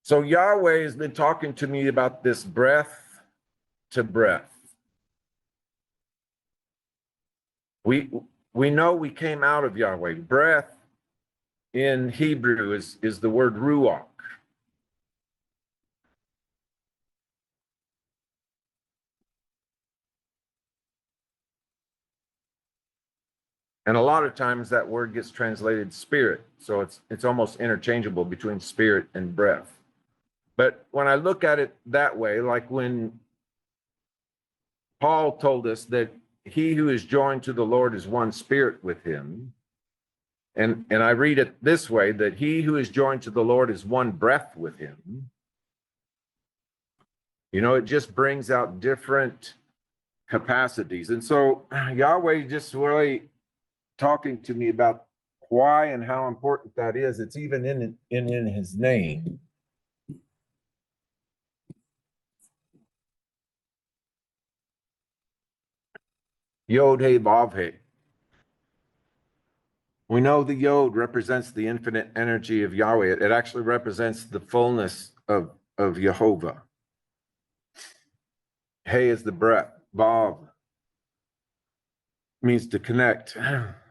So Yahweh has been talking to me about this breath to breath. We know we came out of Yahweh. Breath in Hebrew is the word ruach. And a lot of times that word gets translated spirit. So it's almost interchangeable between spirit and breath. But when I look at it that way, like when Paul told us that he who is joined to the Lord is one spirit with him. And I read it this way, that he who is joined to the Lord is one breath with him. You know, it just brings out different capacities. And so Yahweh just really talking to me about why and how important that is. It's even in his name. Yod He Vav He. We know the Yod represents the infinite energy of Yahweh. It actually represents the fullness of Jehovah. He is the breath. Vav means to connect,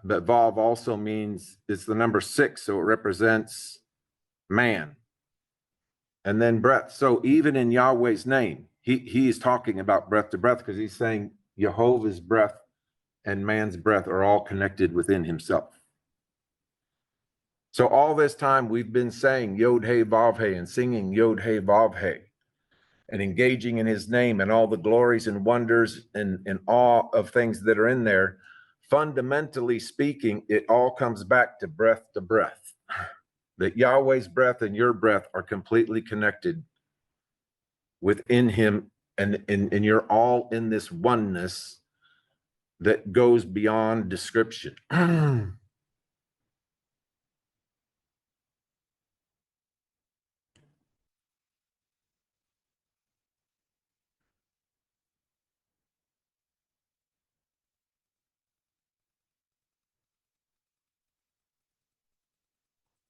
but Vav also means it's the number 6, so it represents man. And then breath. So even in Yahweh's name, he is talking about breath to breath, because he's saying Jehovah's breath and man's breath are all connected within himself. So all this time we've been saying Yod He Vav He and singing Yod He Vav He and engaging in his name and all the glories and wonders and awe of things that are in there. Fundamentally speaking, it all comes back to breath, that Yahweh's breath and your breath are completely connected within him, and you're all in this oneness that goes beyond description.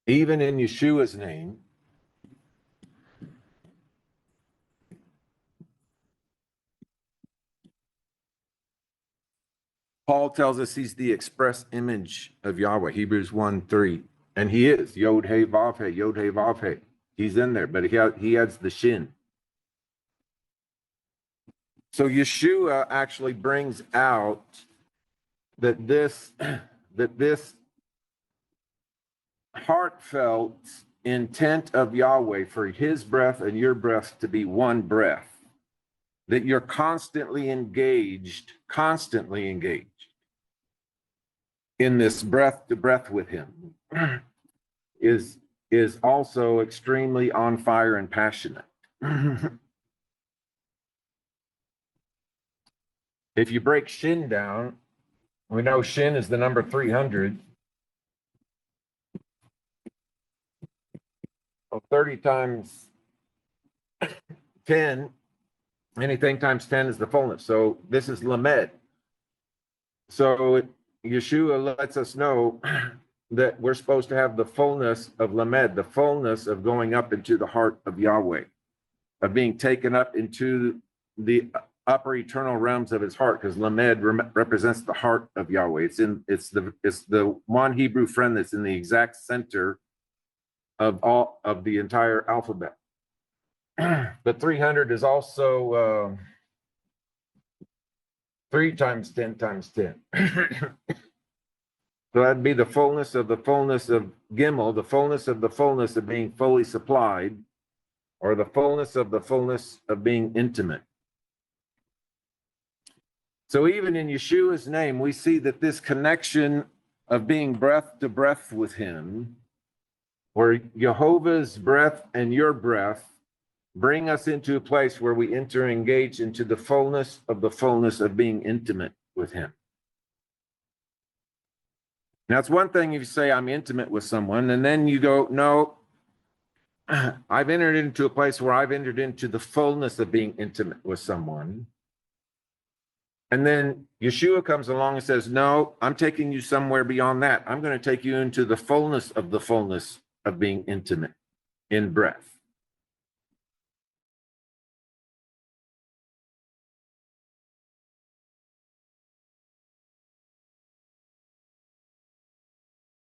Even in Yeshua's name, Paul tells us he's the express image of Yahweh, Hebrews 1:3. And he is, Yod He Vav He, Yod He Vav He. He's in there, but he adds the shin. So Yeshua actually brings out that this heartfelt intent of Yahweh for his breath and your breath to be one breath, that you're constantly engaged in this breath to breath with him, is also extremely on fire and passionate. If you break Shin down, we know Shin is the number 300. So 30 times 10, anything times 10 is the fullness. So this is Lamed. So Yeshua lets us know that we're supposed to have the fullness of Lamed, the fullness of going up into the heart of Yahweh, of being taken up into the upper eternal realms of his heart, because Lamed represents the heart of Yahweh. It's the one Hebrew friend that's in the exact center of all of the entire alphabet. But 300 is also 3 times 10 times 10. So that'd be the fullness of Gimel, the fullness of being fully supplied, or the fullness of being intimate. So even in Yeshua's name, we see that this connection of being breath to breath with him, where Jehovah's breath and your breath bring us into a place where we engage into the fullness of being intimate with him. Now, it's one thing if you say, I'm intimate with someone, and then you go, no, I've entered into a place where I've entered into the fullness of being intimate with someone. And then Yeshua comes along and says, no, I'm taking you somewhere beyond that. I'm going to take you into the fullness of being intimate in breath.